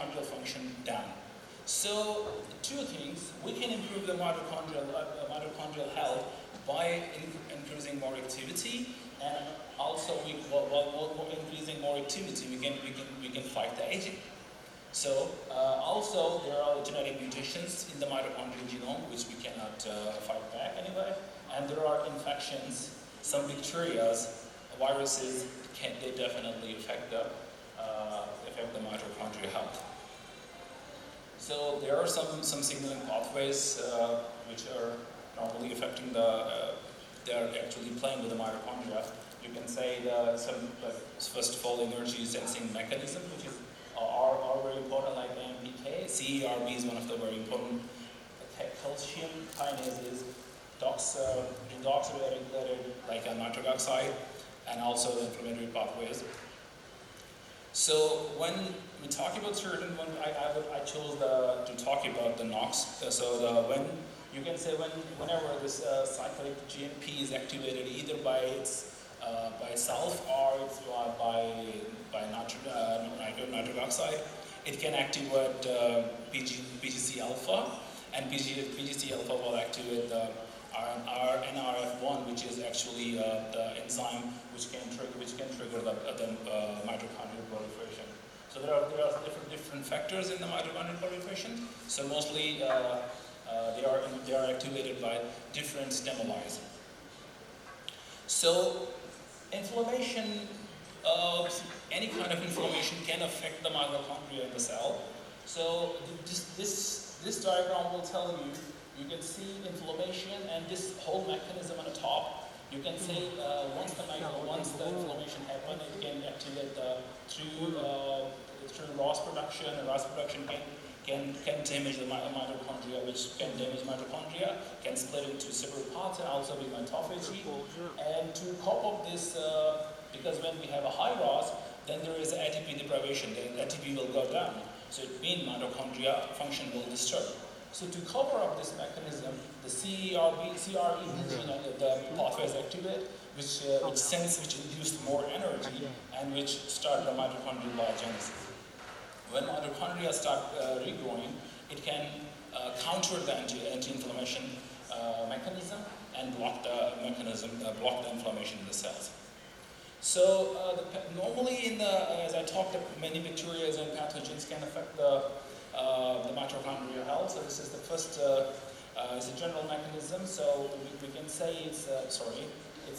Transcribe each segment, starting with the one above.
mitochondrial function down. So two things: we can improve the mitochondrial health by increasing more activity, and also while increasing more activity, we can fight the aging. So also there are genetic mutations in the mitochondrial genome which we cannot fight back anyway, and there are infections, some bacteria, viruses, they definitely affect the mitochondrial health. So there are some signaling pathways which are normally affecting they are actually playing with the mitochondria. You can say first of all, energy sensing mechanism, which is are very important, like AMPK. CERB is one of the very important. Calcium kinase is redox-regulated, like nitric oxide, and also the inflammatory pathways. So when we talk about certain, I chose to talk about the NOx. When you can say whenever this cyclic GNP is activated either by itself or it's by nitric oxide, it can activate PGC alpha, and PGC alpha will activate the NRF1, which is actually the enzyme which can trigger the mitochondrial proliferation. So there are different factors in the mitochondrial proliferation. So mostly they are activated by different stimuli. So inflammation, any kind of inflammation can affect the mitochondria in the cell. So this diagram will tell you. You can see inflammation and this whole mechanism on the top. You can say once the inflammation happens, it can activate through ROS production, and ROS production can damage the mitochondria, which can damage mitochondria, can split into several parts, and also be mitophagy. And to cope up this, because when we have a high ROS, then there is ATP deprivation. The ATP will go down, so it means mitochondria function will disturb. So to cover up this mechanism, the CRE gene, the pathways activate, which induce more energy and which start the mitochondrial biogenesis. When mitochondria start regrowing, it can counter the anti-inflammation mechanism and block the inflammation in the cells. So normally as I talked, many bacteria and pathogens can affect the mitochondrial health. So this is the first, it's a general mechanism. So we can say it's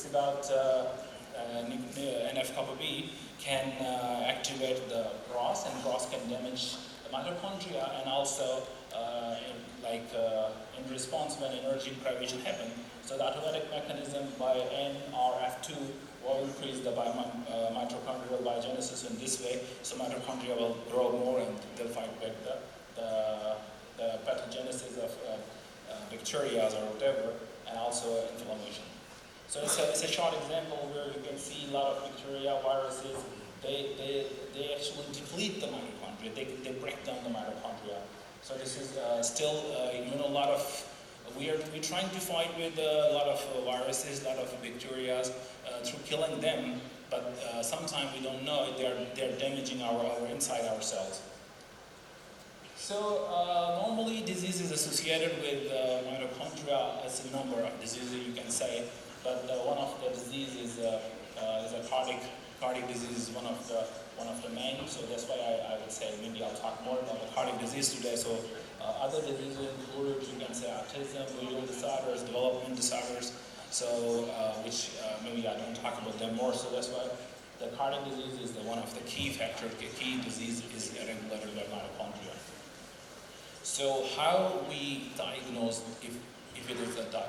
about NF-kappa B can activate the ROS, and ROS can damage the mitochondria, and also in response when energy deprivation happens. So the automatic mechanism by NRF2 will increase the mitochondrial biogenesis in this way. So mitochondria will grow more and they'll fight back the pathogenesis of bacteria or whatever, and also inflammation. So it's a short example where you can see a lot of bacteria, viruses, they actually deplete the mitochondria, they break down the mitochondria. So this is still a lot of, we're trying to fight with a lot of viruses, a lot of bacteria through killing them, but sometimes we don't know they're damaging our inside our cells. So normally disease is associated with mitochondria as a number of diseases you can say, but one of the diseases is a cardiac disease is one of the main. So that's why I would say maybe I'll talk more about the cardiac disease today. So other diseases included, you can say autism, behavioral disorders, development disorders. So which maybe I don't talk about them more. So that's why the cardiac disease is one of the key factors. The key disease is regulated by mitochondria. So how we diagnose if it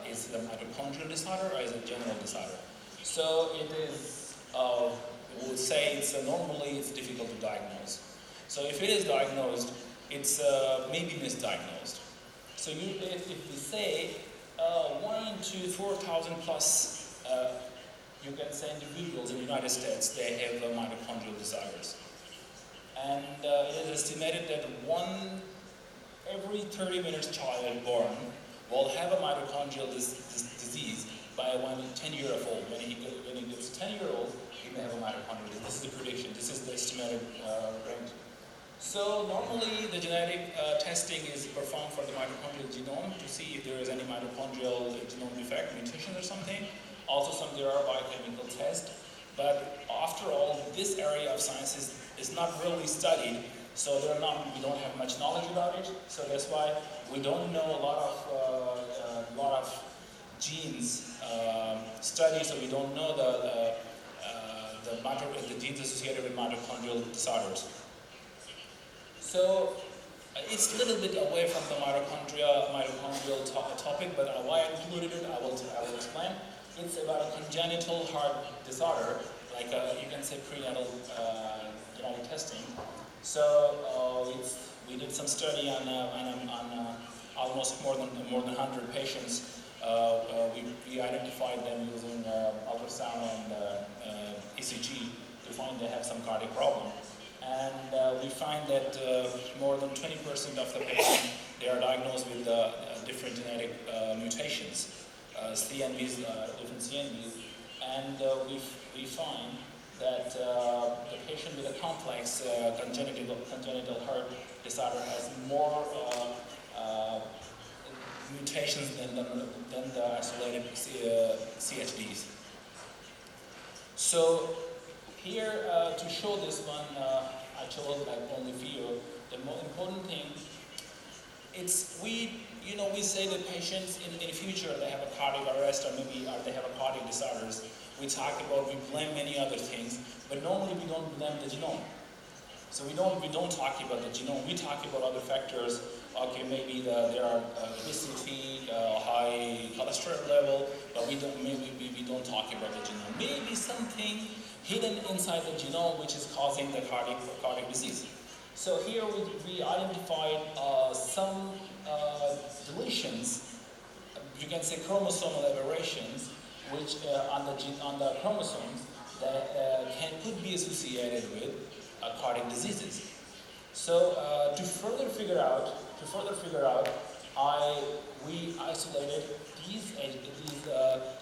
is a mitochondrial disorder or is a general disorder? So it is, we would say normally it's difficult to diagnose. So if it is diagnosed, it's maybe misdiagnosed. So if we say 1 to 4,000 plus, you can say individuals in the United States, they have mitochondrial disorders. And it is estimated that every 30 minutes child born will have a mitochondrial disease by when 10 years old. When he gets 10 years old, he may have a mitochondrial disease. This is the prediction. This is the estimated range. So normally the genetic testing is performed for the mitochondrial genome to see if there is any mitochondrial genome defect, mutation or something. Also there are biochemical tests. But after all, this area of science is not really studied, so we don't have much knowledge about it. So that's why we don't know a lot of genes studies, so we don't know the genes associated with mitochondrial disorders. So it's a little bit away from the mitochondrial topic, but why I included it, I will explain. It's about a congenital heart disorder, like you can say prenatal genetic testing. So we did some study on almost more than 100 patients. We identified them using ultrasound and ECG to find they have some cardiac problem. And we find that more than 20% of the patients, they are diagnosed with different genetic mutations, CNVs, different CNVs. And we find that the patient with a complex congenital heart disorder has more mutations than the isolated CHDs. So here to show this one, I chose like only few. The most important thing, we say that patients in the future they have a cardiac arrest or they have a cardiac disorders. We blame many other things, but normally we don't blame the genome. So we don't talk about the genome. We talk about other factors. Okay, maybe there are obesity, high cholesterol level, but we don't talk about the genome. Maybe something hidden inside the genome which is causing the cardiac disease. So here we identified some deletions, you can say chromosomal aberrations, which on the chromosomes that could be associated with cardiac diseases. So to further figure out, we isolated these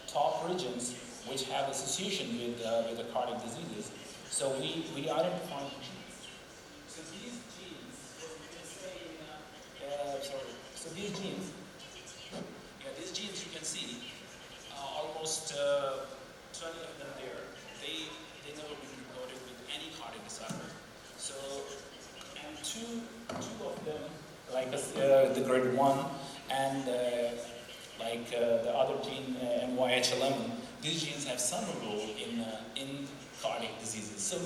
top regions which have association with the cardiac diseases. So we identified genes. So these genes, these genes you can see almost 20 of them there. They never been recorded with any cardiac disorder. So and two of them, like the grade 1 and the other gene MYH11, these genes have some role in cardiac diseases. So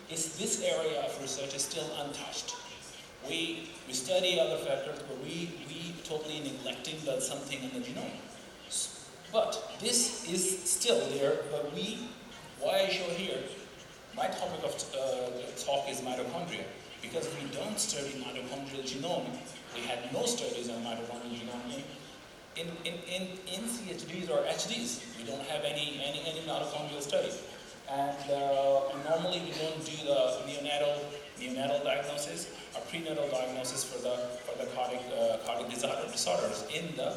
this area of research is still untouched. We study other factors, but we totally neglecting that something in the genome. But this is still there, but why I show here, my topic of talk is mitochondria, because we don't study mitochondrial genome. We had no studies on mitochondrial genome in CHDs or HDs. We don't have any mitochondrial studies. And normally we don't do the neonatal diagnosis or prenatal diagnosis for the cardiac disorders in the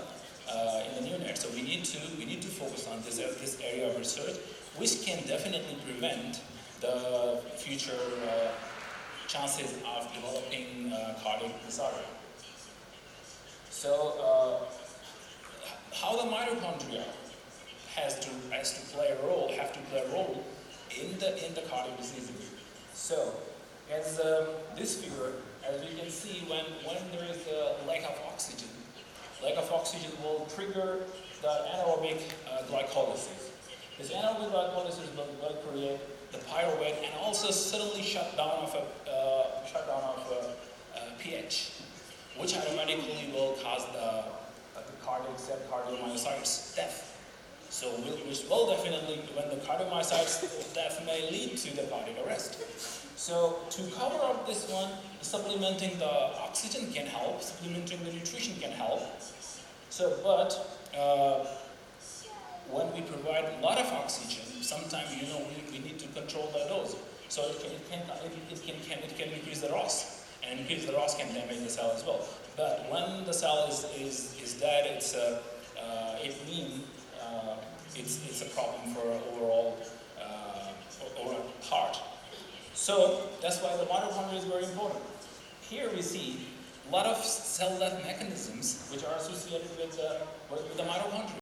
neonate. So we need to focus on this area of research, which can definitely prevent the future chances of developing cardiac disorder. So how the mitochondria have to play a role in the cardiac disease. So as this figure, as you can see, when there is a lack of oxygen will trigger the anaerobic glycolysis. This anaerobic glycolysis will create the pyruvate and also suddenly shutdown of pH, which automatically will cause the cardiac cell cardiomyocytes death. So which will definitely, when the cardiomyocytes death may lead to the cardiac arrest. So to cover up this one, supplementing the oxygen can help, supplementing the nutrition can help. So, but when we provide a lot of oxygen, sometimes we need to control the dose. So it can increase the ROS, and increase the ROS can damage the cell as well. But when the cell is dead, it's a problem for overall heart. So that's why the mitochondria is very important. here we see a lot of cell death mechanisms which are associated with the mitochondria.